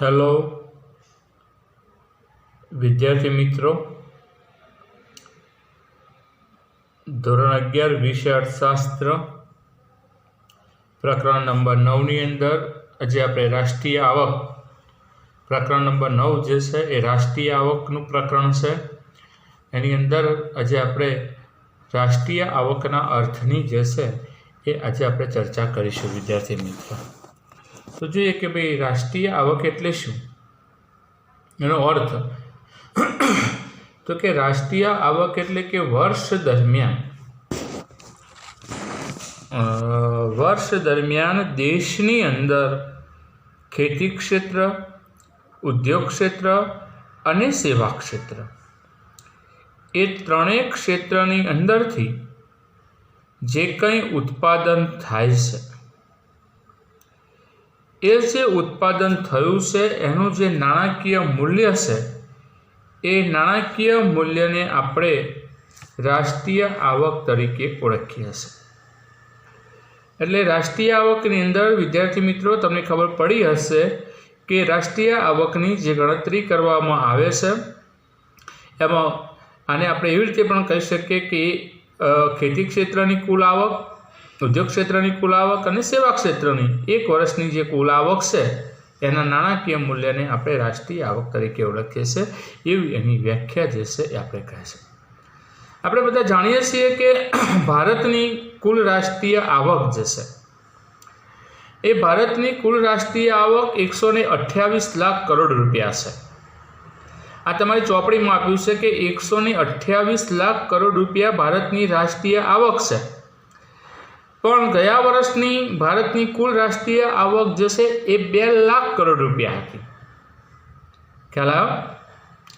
Hello વિદ્યાર્થી મિત્રો, ધોરણ 11 વિષય અર્થશાસ્ત્ર પ્રકરણ નંબર 9 ની અંદર આજે આપણે રાષ્ટ્રીય આવક પ્રકરણ નંબર 9 જે છે એ રાષ્ટ્રીય આવકનું પ્રકરણ છે. એની અંદર આજે આપણે રાષ્ટ્રીય આવકના અર્થની જે છે એ આજે આપણે ચર્ચા કરીશું. વિદ્યાર્થી મિત્રો, તો જોઈએ કે ભાઈ રાષ્ટ્રીય આવક એટલે શું, એનો અર્થ. તો કે રાષ્ટ્રીય આવક એટલે કે વર્ષ દરમિયાન દેશની અંદર ખેતી ક્ષેત્ર, ઉદ્યોગ ક્ષેત્ર અને સેવા ક્ષેત્ર એ ત્રણેય ક્ષેત્રની અંદરથી જે કંઈ ઉત્પાદન થાય છે એ જે ઉત્પાદન થયું છે એનું જે નાણાકીય મૂલ્ય છે એ નાણાકીય મૂલ્યને આપણે રાષ્ટ્રીય આવક તરીકે ઓળખીએ છીએ. એટલે રાષ્ટ્રીય આવકની અંદર વિદ્યાર્થી મિત્રો તમને ખબર પડી હશે કે રાષ્ટ્રીય આવકની જે ગણતરી કરવામાં આવે છે એમાં આને આપણે એવી રીતે પણ કહી શકીએ કે ખેતી ક્ષેત્રની કુલ આવક, ઉદ્યોગ ક્ષેત્રની કુલ આવક અને સેવા ક્ષેત્રની એક વર્ષની જે કુલ આવક છે એના નાણાકીય મૂલ્યને આપણે રાષ્ટ્રીય આવક તરીકે ઓળખીએ છીએ. એવી એની વ્યાખ્યા જે છે એ આપણે કહે છે. આપણે બધા જાણીએ છીએ કે ભારતની કુલ રાષ્ટ્રીય આવક જે છે એ ભારતની કુલ રાષ્ટ્રીય આવક 128 લાખ કરોડ રૂપિયા છે. આ તમારી ચોપડીમાં આપ્યું છે કે 128 લાખ કરોડ રૂપિયા ભારતની રાષ્ટ્રીય આવક છે. પણ ગયા વર્ષની ભારતની કુલ રાષ્ટ્રીય આવક જે છે એ 2 લાખ કરોડ રૂપિયા હતી. ખ્યાલ આવ્યો?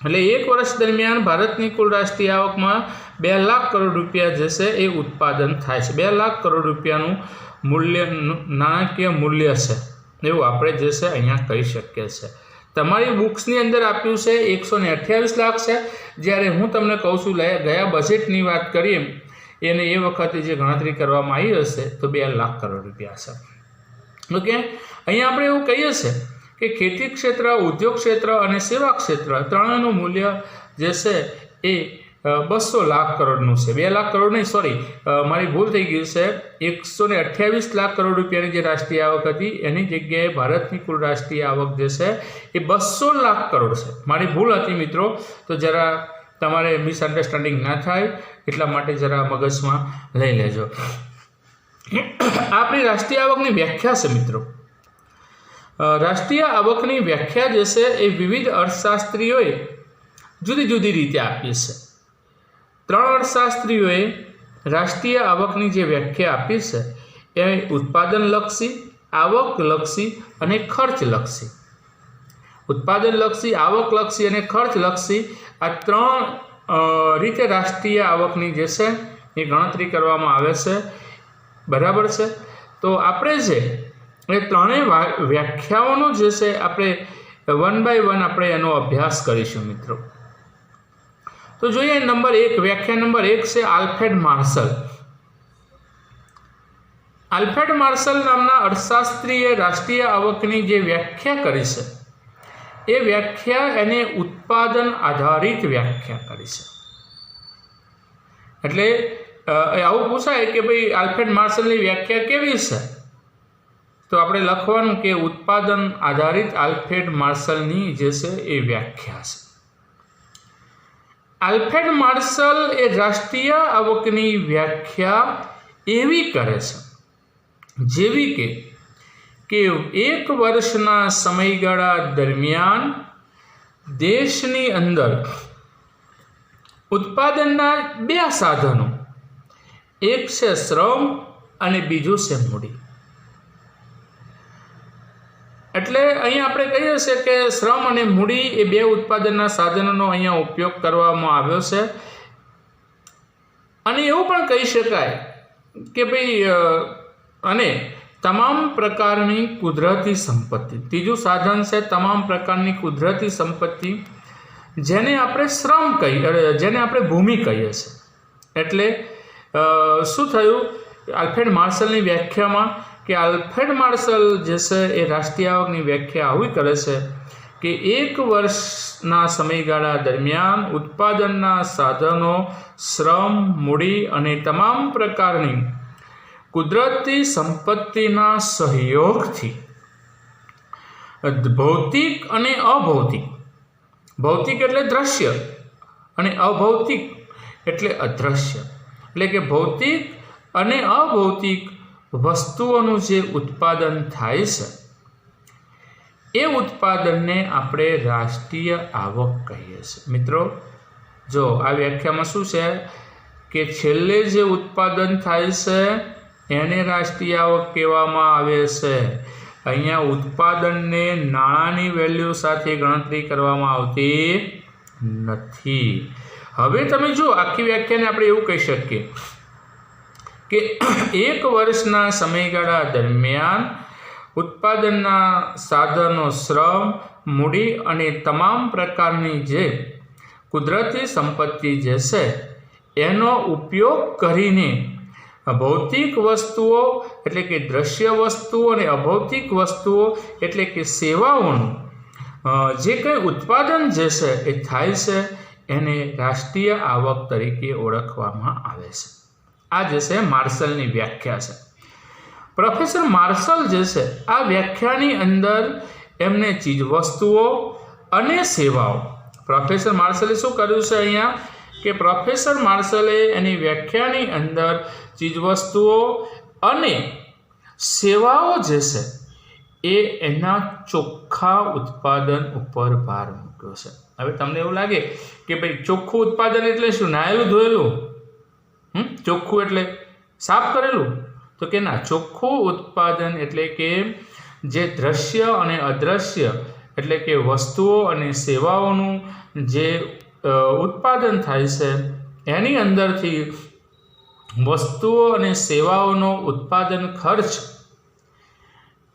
એટલે એક વર્ષ દરમિયાન ભારતની કુલ રાષ્ટ્રીય આવકમાં 2 લાખ કરોડ રૂપિયા જે છે એ ઉત્પાદન થાય છે. 2 લાખ કરોડ રૂપિયાનું મૂલ્ય, નાણાકીય મૂલ્ય છે એવું આપણે જે છે અહીંયા કહી શકીએ છીએ. તમારી બુક્સની અંદર આપ્યું છે 128 લાખ છે, જ્યારે હું તમને કહું છું ગયા બજેટની વાત કરીએ એને એ વખતે જે ગણતરી કરવામાં આવી હશે તો 2 લાખ કરોડ રૂપિયા છે. ઓકે, અહીંયા આપણે એવું કહીએ છીએ કે ખેતી ક્ષેત્ર, ઉદ્યોગ ક્ષેત્ર અને સેવા ક્ષેત્ર ત્રણેયનું મૂલ્ય જે છે એ 200 લાખ કરોડનું છે. 2 લાખ કરોડ નહીં, સોરી, મારી ભૂલ થઈ ગઈ છે. 128 લાખ કરોડ રૂપિયાની જે રાષ્ટ્રીય આવક હતી એની જગ્યાએ ભારતની કુલ રાષ્ટ્રીય આવક જે છે એ 200 લાખ કરોડ છે. મારી ભૂલ હતી મિત્રો, તો જરા તમારે મિસઅન્ડરસ્ટેન્ડિંગ ના થાય એટલા માટે જરા મગજમાં લઈ લેજો. આપણી રાષ્ટ્રીય આવકની વ્યાખ્યા છે મિત્રો. રાષ્ટ્રીય આવકની વ્યાખ્યા જે છે એ વિવિધ અર્થશાસ્ત્રીઓએ જુદી જુદી રીતે આપી છે. 3 અર્થશાસ્ત્રીઓએ રાષ્ટ્રીય આવકની જે વ્યાખ્યા આપી છે એ ઉત્પાદનલક્ષી, આવકલક્ષી અને ખર્ચલક્ષી. ઉત્પાદનલક્ષી, આવકલક્ષી અને ખર્ચલક્ષી આ 3 રીતે રાષ્ટ્રીય આવકની જે છે એ ગણતરી કરવામાં આવે છે. બરાબર છે? તો આપણે જે એ ત્રણેય વ્યાખ્યાઓનો જે છે આપણે 1 by 1 આપણે એનો અભ્યાસ કરીશું મિત્રો. તો જોઈએ વ્યાખ્યા નંબર 1 છે આલ્ફ્રેડ માર્શલ. આલ્ફ્રેડ માર્શલ નામના અર્થશાસ્ત્રીએ રાષ્ટ્રીય આવકની જે વ્યાખ્યા કરી છે એ વ્યાખ્યા એને ઉત્પાદન આધારિત વ્યાખ્યા કરી છે. એટલે આવું પૂછાય કે ભાઈ આલ્ફ્રેડ માર્શલની વ્યાખ્યા કેવી છે, તો આપણે લખવાનું કે ઉત્પાદન આધારિત આલ્ફ્રેડ માર્શલની જે છે એ વ્યાખ્યા છે. આલ્ફ્રેડ માર્શલ એ રાષ્ટ્રીય આવકની વ્યાખ્યા એવી કરે છે જેવી કે 1 વર્ષના સમયગાળા દરમિયાન દેશની અંદર ઉત્પાદનના 2 સાધનો, એક છે શ્રમ અને બીજું છે મૂડી. એટલે અહીંયા આપણે કહીએ છીએ કે શ્રમ અને મૂડી એ 2 ઉત્પાદનના સાધનોનો અહીંયા ઉપયોગ કરવામાં આવ્યો છે. અને એવું પણ કહી શકાય કે ભાઈ અને તમામ પ્રકારની કુદરતી સંપત્તિ, ત્રીજું સાધન છે તમામ પ્રકારની કુદરતી સંપત્તિ, જેને આપણે શ્રમ કહીએ, જેને આપણે ભૂમિ કહીએ છીએ. એટલે શું થયું, આલ્ફ્રેડ માર્શલની વ્યાખ્યામાં કે આલ્ફ્રેડ માર્શલ જે છે એ રાષ્ટ્રીય આવકની વ્યાખ્યા આવી કરે છે કે એક વર્ષના સમયગાળા દરમિયાન ઉત્પાદનના સાધનો, શ્રમ, મૂડી અને તમામ પ્રકારની કુદરતી સંપત્તિના સહયોગથી ભૌતિક અને અભૌતિક, ભૌતિક એટલે દ્રશ્ય અને અભૌતિક એટલે અદ્રશ્ય, એટલે કે ભૌતિક અને અભૌતિક વસ્તુઓનું જે ઉત્પાદન થાય છે એ ઉત્પાદનને આપણે રાષ્ટ્રીય આવક કહીએ છીએ. મિત્રો જો આ વ્યાખ્યામાં શું છે કે છેલ્લે જે ઉત્પાદન થાય છે એને રાષ્ટ્રીય આવક કહેવામાં આવે છે. અહીંયા ઉત્પાદનને નાણાંની વેલ્યુ સાથે ગણતરી કરવામાં આવતી નથી. હવે તમે જો આખી વ્યાખ્યાને આપણે એવું કહી શકીએ કે એક વર્ષના સમયગાળા દરમિયાન ઉત્પાદનના સાધનો, શ્રમ, મૂડી અને તમામ પ્રકારની જે કુદરતી સંપત્તિ જે છે એનો ઉપયોગ કરીને ભૌતિક વસ્તુઓ એટલે કે દ્રશ્ય વસ્તુઓ અને અભૌતિક વસ્તુઓ એટલે કે સેવાઓનું જે કંઈ ઉત્પાદન જે છે એ થાય છે એને રાષ્ટ્રીય આવક તરીકે ઓળખવામાં આવે છે. આ જે છે માર્શલની વ્યાખ્યા છે. પ્રોફેસર માર્શલ જે છે આ વ્યાખ્યાની અંદર એમને ચીજવસ્તુઓ અને સેવાઓ, પ્રોફેસર માર્શલે શું કર્યું છે અહીંયા કે પ્રોફેસર માર્શલે એની વ્યાખ્યાની અંદર ચીજવસ્તુઓ અને સેવાઓ જે છે એ એના ચોખ્ખા ઉત્પાદન ઉપર ભાર મૂક્યો છે. હવે તમને એવું લાગે કે ભાઈ ચોખ્ખું ઉત્પાદન એટલે શું? નાયેલું ધોયેલું? ચોખ્ખું એટલે સાફ કરેલું? તો કે ના, ચોખ્ખું ઉત્પાદન એટલે કે જે દ્રશ્ય અને અદ્રશ્ય એટલે કે વસ્તુઓ અને સેવાઓનું જે ઉત્પાદન થાય છે એની અંદરથી વસ્તુઓ અને સેવાઓનો ઉત્પાદન ખર્ચ,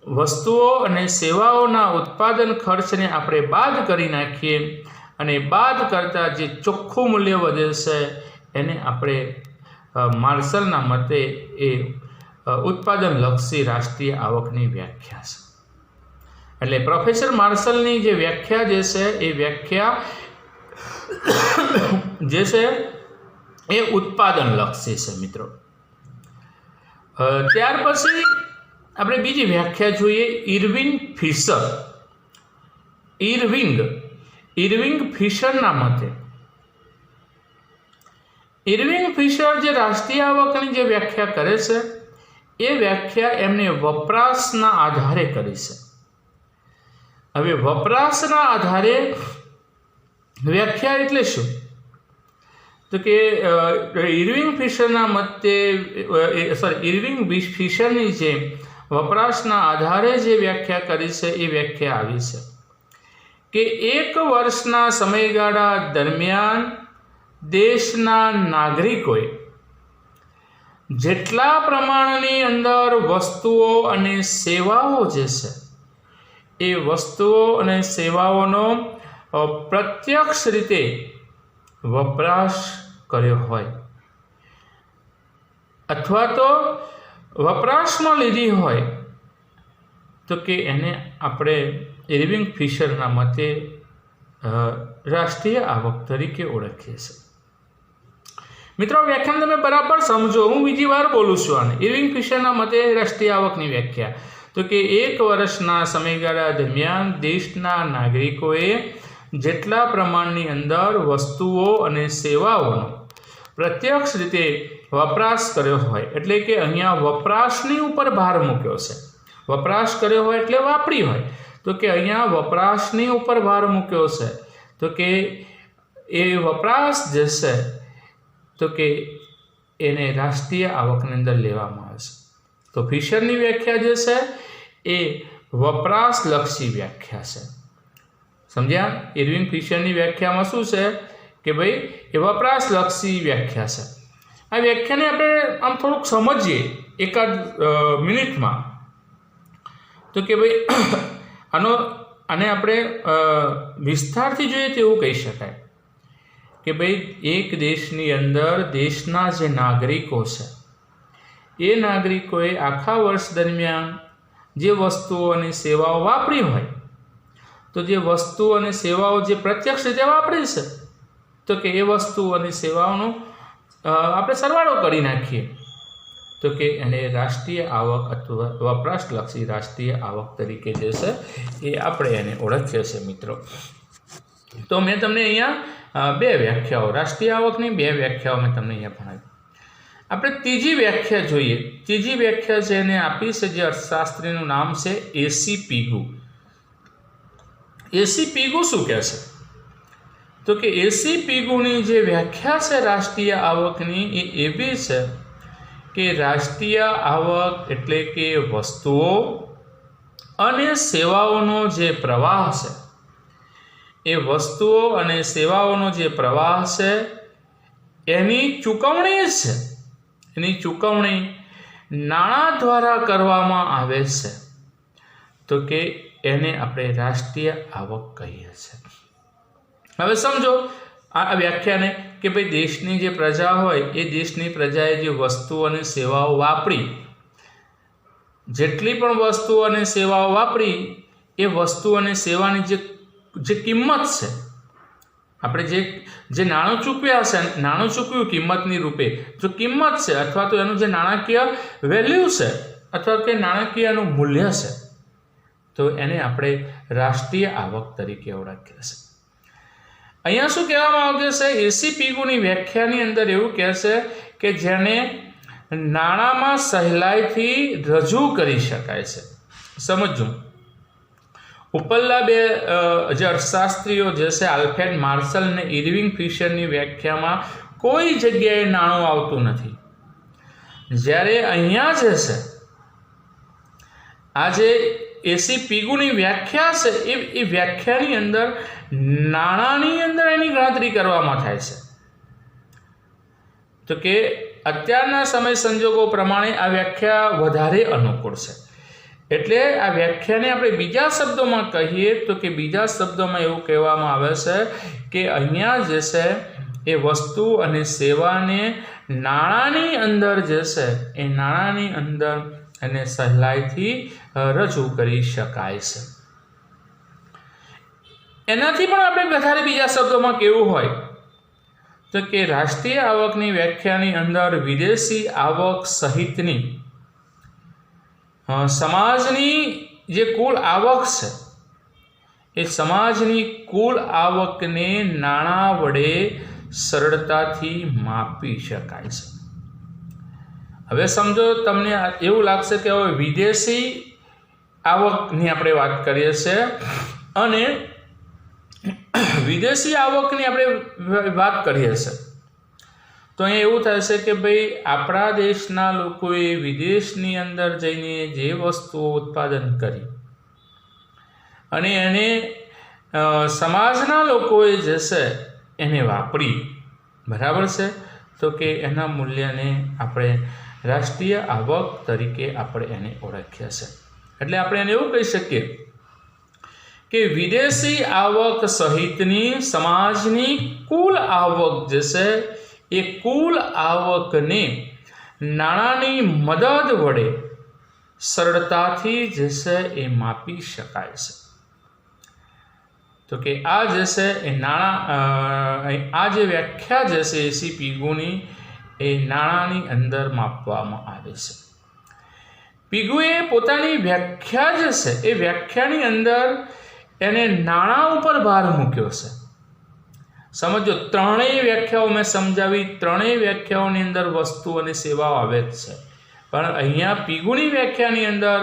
વસ્તુઓ અને સેવાઓના ઉત્પાદન ખર્ચને આપણે બાદ કરી નાખીએ અને બાદ કરતાં જે ચોખ્ખું મૂલ્ય વધે છે એને આપણે માર્શલના મતે એ ઉત્પાદનલક્ષી રાષ્ટ્રીય આવકની વ્યાખ્યા છે. એટલે પ્રોફેસર માર્શલની જે વ્યાખ્યા જે છે એ વ્યાખ્યા જે છે એ ઉત્પાદનલક્ષી છે. મિત્રો ત્યાર પછી આપણે બીજી વ્યાખ્યા જોઈએ, ઇરવિંગ ફિશર. ઇરવિંગ ફિશરના મતે, ઇરવિંગ ફિશર જે રાષ્ટ્રીય આવકની જે વ્યાખ્યા કરે છે એ વ્યાખ્યા એમને વપરાશના આધારે કરી છે. હવે વપરાશના આધારે વ્યાખ્યા એટલે શું? તો કે ઇરવિંગ ફિશરની જે વપરાશના આધારે જે વ્યાખ્યા કરી છે એ વ્યાખ્યા આવી છે કે એક વર્ષના સમયગાળા દરમિયાન દેશના નાગરિકોએ જેટલા પ્રમાણની અંદર વસ્તુઓ અને સેવાઓ જે છે એ વસ્તુઓ અને સેવાઓનો પ્રત્યક્ષ રીતે વપરાશ કર્યો હોય અથવા તો વપરાશમાં લીધી હોય તો કે એને આપણે ઇરવિંગ ફિશરના મતે રાષ્ટ્રીય આવક તરીકે ઓળખીએ છીએ. મિત્રો વ્યાખ્યાન તમે બરાબર સમજો, હું બીજી વાર બોલું છું આને. ઇરવિંગ ફિશરના મતે રાષ્ટ્રીય આવકની વ્યાખ્યા તો કે એક વર્ષના સમયગાળા દરમિયાન દેશના નાગરિકોએ જેટલા પ્રમાણની અંદર વસ્તુઓ અને સેવાઓનો પ્રત્યક્ષ રીતે વપરાશ કર્યો હોય, એટલે કે અહીંયા વપરાશની ઉપર ભાર મૂક્યો છે. વપરાશ કર્યો હોય એટલે વાપરી હોય, તો કે અહીંયા વપરાશની ઉપર ભાર મૂક્યો છે. તો કે એ વપરાશ જે છે તો કે એને રાષ્ટ્રીય આવકની અંદર લેવામાં આવે છે. તો ફિશરની વ્યાખ્યા જે છે એ વપરાશલક્ષી વ્યાખ્યા છે. સમજ્યા? ઇરવિંગ ફિશરની વ્યાખ્યામાં શું છે કે ભાઈ એ વપરાશલક્ષી વ્યાખ્યા છે. આ વ્યાખ્યાને આપણે આમ થોડુંક સમજીએ એકાદ મિનિટમાં. તો કે ભાઈ આને આપણે વિસ્તારથી જોઈએ તો એવું કહી શકાય કે ભાઈ એક દેશની અંદર દેશના જે નાગરિકો છે એ નાગરિકોએ આખા વર્ષ દરમિયાન જે વસ્તુઓ અને સેવાઓ વાપરી હોય, તો જે વસ્તુઓ અને સેવાઓ જે પ્રત્યક્ષ રીતે વાપરી છે, તો કે એ વસ્તુઓ અને સેવાઓનો આપણે સરવાળો કરી નાખીએ, તો કે એને રાષ્ટ્રીય આવક અથવા વપરાશલક્ષી રાષ્ટ્રીય આવક તરીકે જે છે એ આપણે એને ઓળખીએ છીએ મિત્રો. તો મેં તમને અહીંયા બે વ્યાખ્યાઓ, રાષ્ટ્રીય આવકની બે વ્યાખ્યાઓ મેં તમને અહીંયા ભણાવી. આપણે ત્રીજી વ્યાખ્યા જોઈએ. ત્રીજી વ્યાખ્યા છે એને આપી છે, જે અર્થશાસ્ત્રીનું નામ છે એસી પીગુ. એસી પીગુ શું કહે છે? તો કે એસી પીગુની જે વ્યાખ્યા છે રાષ્ટ્રીય આવકની એ એવી છે કે રાષ્ટ્રીય આવક એટલે કે વસ્તુઓ અને સેવાઓનો જે પ્રવાહ છે, એ વસ્તુઓ અને સેવાઓનો જે પ્રવાહ છે એની ચૂકવણી છે. એની ચૂકવણી નાણાં દ્વારા કરવામાં આવે છે, તો કે એને આપણે રાષ્ટ્રીય આવક કહીએ છીએ. હવે સમજો આ વ્યાખ્યાને કે ભાઈ દેશની જે પ્રજા હોય એ દેશની પ્રજાએ જે વસ્તુઓ અને સેવાઓ વાપરી, જેટલી પણ વસ્તુઓ અને સેવાઓ વાપરી, એ વસ્તુ અને સેવાની જે કિંમત છે, આપણે જે નાણું ચૂકવ્યા છે, નાણું ચૂકવ્યું કિંમતની રૂપે, જો કિંમત છે અથવા તો એનું જે નાણાકીય વેલ્યુ છે અથવા કે નાણાકીયનું મૂલ્ય છે, તો એને આપણે રાષ્ટ્રીય આવક તરીકે ઓળખીએ છીએ. અહીંયા શું કહેવામાં આવે છે? એસી પીગુની વ્યાખ્યાની અંદર એવું કહે છે કે જેને નાણાંમાં સહેલાઈથી રજૂ કરી શકાય છે. સમજો, ઉપરના બે જે અર્થશાસ્ત્રીઓ જે છે આલ્ફ્રેડ માર્શલ અને ઇર્વિંગ ફિશરની વ્યાખ્યામાં કોઈ જગ્યાએ નાણું આવતું નથી. જ્યારે અહીંયા જે છે આ જે એસી પીગુની વ્યાખ્યા છે એ વ્યાખ્યાની અંદર નાણાંની અંદર એની ગણતરી કરવામાં થાય છે. તો કે અત્યારના સમય સંજોગો પ્રમાણે આ વ્યાખ્યા વધારે અનુકૂળ છે. એટલે આ વ્યાખ્યાને આપણે બીજા શબ્દોમાં કહીએ તો કે બીજા શબ્દોમાં એવું કહેવામાં આવે છે કે અહીંયા જે છે એ વસ્તુ અને સેવાને નાણાંની અંદર જે છે એ નાણાંની અંદર એને સહેલાઈથી રજૂ કરી શકાય છે. એનાથી પણ આપણે વધારે બીજા શબ્દોમાં કેવું હોય તો કે રાષ્ટ્રીય આવકની વ્યાખ્યાની અંદર વિદેશી આવક સહિતની સમાજની જે કુલ આવક છે એ સમાજની કુલ આવકને નાણાં વડે સરળતાથી માપી શકાય છે. હવે સમજો તમને એવું લાગશે કે હવે વિદેશી આવકની આપણે વાત કરીએ છીએ અને વિદેશી આવકની આપણે વાત કરીએ છીએ તો અહીંયા એવું થાય છે કે ભાઈ આપણા દેશના લોકોએ વિદેશની અંદર જઈને જે વસ્તુઓ ઉત્પાદન કરી અને એને સમાજના લોકોએ જે છે એને વાપરી, બરાબર છે, તો કે એના મૂલ્યને આપણે રાષ્ટ્રીય આવક તરીકે આપણે એને ઓળખીએ છીએ. એટલે આપણે એને એવું કહી શકીએ કે વિદેશી આવક સહિતની સમાજની કુલ આવક જે છે એ કુલ આવકને નાણાંની મદદ વડે સરળતાથી જે છે એ માપી શકાય છે. તો કે આ જે છે એ નાણાં આ જે વ્યાખ્યા જે છે એસી પીગુની એ નાણાંની અંદર માપવામાં આવે છે. પીગુએ પોતાની વ્યાખ્યા જે છે એ વ્યાખ્યાની અંદર એને નાણાં ઉપર ભાર મૂક્યો છે. સમજો, ત્રણેય વ્યાખ્યાઓ મેં સમજાવી, ત્રણેય વ્યાખ્યાઓની અંદર વસ્તુ અને સેવાઓ આવે જ છે, પણ અહીંયા પીગુની વ્યાખ્યાની અંદર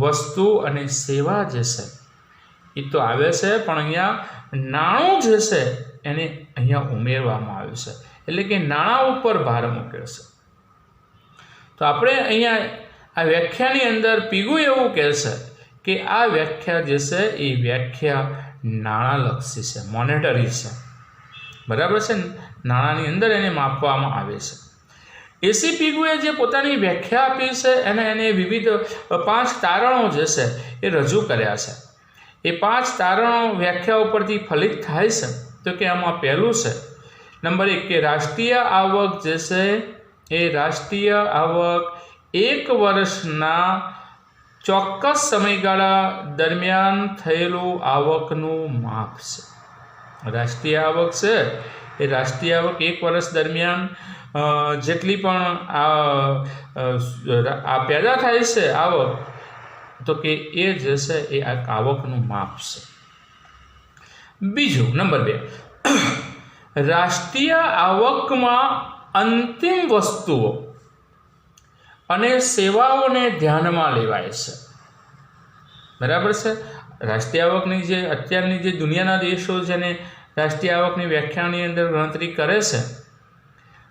વસ્તુ અને સેવા જે છે એ તો આવે છે, પણ અહીંયા નાણું જે છે એને અહીંયા ઉમેરવામાં આવ્યું છે, એટલે કે નાણાં ઉપર ભાર મૂક્યો છે. તો આપણે અહીંયા આ વ્યાખ્યાની અંદર પીગુ એવું કહે છે કે આ વ્યાખ્યા જે છે એ વ્યાખ્યા નાણાંલક્ષી છે, મોનેટરી છે, બરાબર છે. નાણાંની અંદર એને માપવામાં આવે છે. એસી પીગુએ જે પોતાની વ્યાખ્યા આપી છે એને વિવિધ 5 તારણો જે છે એ રજૂ કર્યા છે. એ 5 તારણો વ્યાખ્યા ઉપરથી ફલિત થાય છે. તો કે આમાં પહેલું છે નંબર 1 કે રાષ્ટ્રીય આવક જે છે એ રાષ્ટ્રીય આવક એક વર્ષના ચોક્કસ સમયગાળા દરમિયાન થયેલું આવકનું માપ છે. રાષ્ટ્રીય આવક છે એ રાષ્ટ્રીય આવક એક વર્ષ દરમિયાન જેટલી પણ આ પેદા થાય છે આવક, તો કે એ જે છે એ આ આવકનું માપ છે. બીજું નંબર 2, રાષ્ટ્રીય આવકમાં અંતિમ વસ્તુઓ અને સેવાઓને ધ્યાનમાં લેવાય છે. બરાબર છે. રાષ્ટ્રીય આવકની જે અત્યારની જે દુનિયાના દેશો જેને રાષ્ટ્રીય આવકની વ્યાખ્યાની અંદર ગણતરી કરે છે,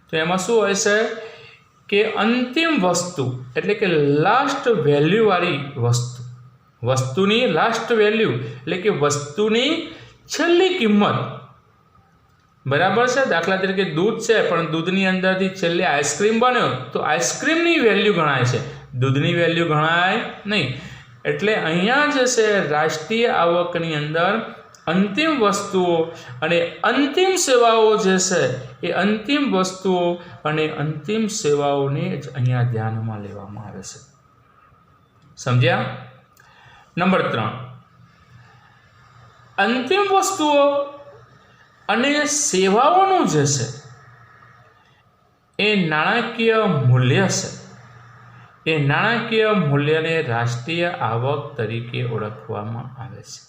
તો એમાં શું હોય છે કે અંતિમ વસ્તુ એટલે કે લાસ્ટ વેલ્યુવાળી વસ્તુની લાસ્ટ વેલ્યુ એટલે કે વસ્તુની છેલ્લી કિંમત. બરાબર છે. દાખલા તરીકે દૂધ છે, પણ દૂધની અંદરથી છેલ્લે આઈસ્ક્રીમ બન્યો તો આઈસ્ક્રીમની વેલ્યુ ગણાય છે, દૂધની વેલ્યુ ગણાય નહીં. એટલે અહીંયા જે છે રાષ્ટ્રીય આવકની અંદર અંતિમ વસ્તુઓ અને અંતિમ સેવાઓ જે છે એ અંતિમ વસ્તુઓ અને અંતિમ સેવાઓને જ અહીંયા ધ્યાનમાં લેવામાં આવે છે. સમજ્યા? નંબર 3, અંતિમ વસ્તુઓ અને સેવાઓનું જે છે એ નાણાકીય મૂલ્ય છે. એ નાણાકીય મૂલ્યને રાષ્ટ્રીય આવક તરીકે ઓળખવામાં આવે છે.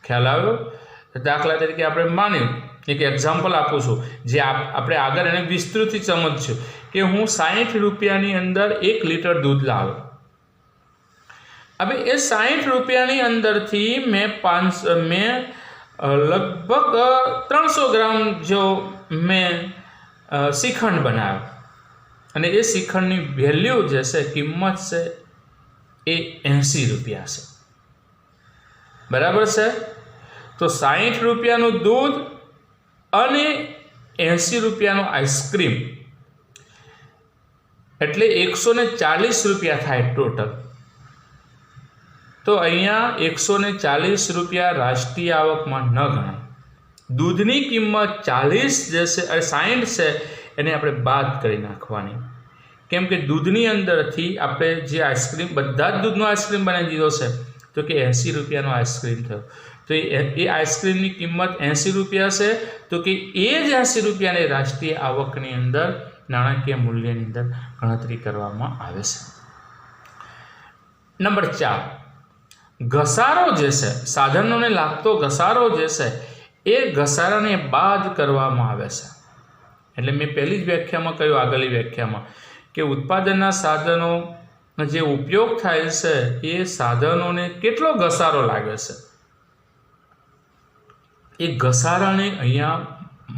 ખ્યાલ આવ્યો? દાખલા તરીકે આપણે માન્યું, એક એક્ઝામ્પલ આપું છું જે આપણે આગળ એને વિસ્તૃતથી સમજશું કે હું 60 રૂપિયાની અંદર 1 લીટર દૂધ લાવ્યો. હવે એ 60 રૂપિયાની અંદરથી મેં લગભગ 300 ગ્રામ જો મેં શ્રીખંડ બનાવ્યો અને એ શ્રીખંડની વેલ્યુ જે છે કિંમત છે એ 80 રૂપિયા છે. બરાબર છે. તો 60 રૂપિયાનું દૂધ અને 80 રૂપિયાનું આઈસ્ક્રીમ એટલે 140 રૂપિયા થાય ટોટલ. તો અહીંયા 140 રૂપિયા રાષ્ટ્રીય આવકમાં ન ગણાય. દૂધની કિંમત 40 જે છે 60 છે એને આપણે બાદ કરી નાખવાની, કેમ કે દૂધની અંદરથી આપણે જે આઈસ્ક્રીમ બધા જ દૂધનો આઈસ્ક્રીમ બનાવી દીધો છે, તો કે 80 રૂપિયાનો આઈસ્ક્રીમ થયો. તો એ આઈસ્ક્રીમની કિંમત 80 રૂપિયા છે, તો કે એ જ 80 રૂપિયાને રાષ્ટ્રીય આવકની અંદર નાણાકીય મૂલ્યની અંદર ગણતરી કરવામાં આવે છે. નંબર 4, ઘસારો જે છે, સાધનોને લાગતો ઘસારો જે છે એ ઘસારાને બાદ કરવામાં આવે છે. એટલે મેં પહેલી જ વ્યાખ્યામાં કહ્યું, આગળની વ્યાખ્યામાં, કે ઉત્પાદનના સાધનો જે ઉપયોગ થાય છે એ સાધનોને કેટલો ઘસારો લાગે છે એ ઘસારાને અહીંયા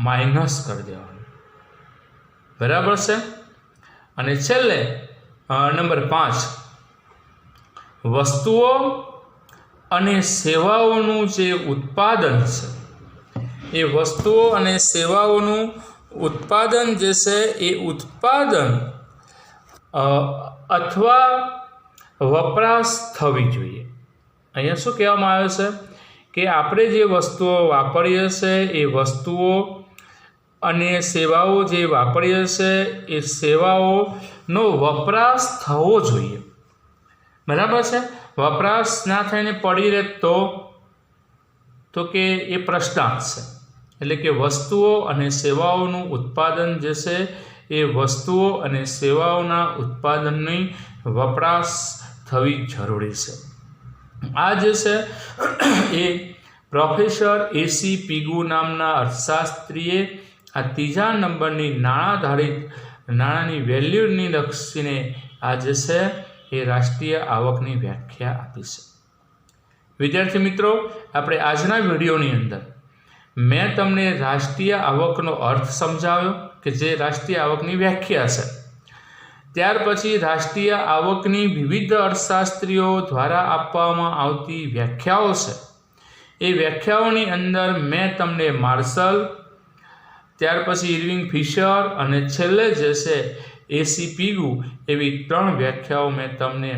માઇનસ કરી દેવાનું. બરાબર છે. અને છેલ્લે નંબર 5, વસ્તુઓ અને સેવાઓનું જે ઉત્પાદન છે એ વસ્તુઓ અને સેવાઓનું ઉત્પાદન જે છે એ ઉત્પાદન અથવા વપરાશ થવી જોઈએ. અહીંયા શું કહેવામાં આવે છે કે આપણે જે વસ્તુઓ વાપરીએ છીએ એ વસ્તુઓ અને સેવાઓ જે વાપરીએ છીએ એ સેવાઓનો વપરાશ થવો જોઈએ. બરાબર છે. વપરાશ ના થઈને પડી રહે તો કે એ પ્રશ્નાર્થ છે. એટલે કે વસ્તુઓ અને સેવાઓનું ઉત્પાદન જે છે એ વસ્તુઓ અને સેવાઓના ઉત્પાદનની વપરાશ થવી જરૂરી છે. આ જે છે એ પ્રોફેસર એસી પીગુ નામના અર્થશાસ્ત્રીએ આ 3જા નંબરની નાણાંની વેલ્યુની લક્ષીને આ જે છે એ રાષ્ટ્રીય આવકની વ્યાખ્યા આપી છે. વિદ્યાર્થી મિત્રો, આપણે આજના વિડીયોની અંદર મેં તમને રાષ્ટ્રીય આવકનો અર્થ સમજાવ્યો કે જે રાષ્ટ્રીય આવકની વ્યાખ્યા છે. ત્યાર પછી રાષ્ટ્રીય આવકની વિવિધ અર્થશાસ્ત્રીઓ દ્વારા આપવામાં આવતી વ્યાખ્યાઓ છે. એ વ્યાખ્યાઓની અંદર મેં તમને માર્શલ, ત્યાર પછી ઇર્વિંગ ફિશર અને છેલ્લે જે છે એસી પીગુ એવી 3 વ્યાખ્યાઓ મેં તમને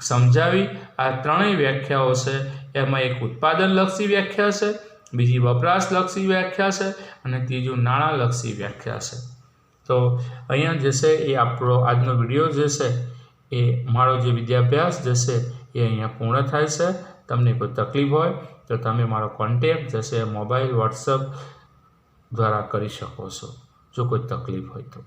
સમજાવી. આ 3 વ્યાખ્યાઓ છે એમાં એક ઉત્પાદનલક્ષી વ્યાખ્યા છે, બીજી વપરાશલક્ષી વ્યાખ્યા છે અને ત્રીજું નાણાંલક્ષી વ્યાખ્યા છે. તો અહીંયા જે છે એ આપણો આજનો વિડીયો જે છે એ મારો જે વિદ્યાભ્યાસ જશે એ અહીંયા પૂર્ણ થાય છે. તમને કોઈ તકલીફ હોય તો તમે મારો કોન્ટેક્ટ જશે મોબાઈલ વોટ્સઅપ દ્વારા કરી શકો છો જો કોઈ તકલીફ હોય તો.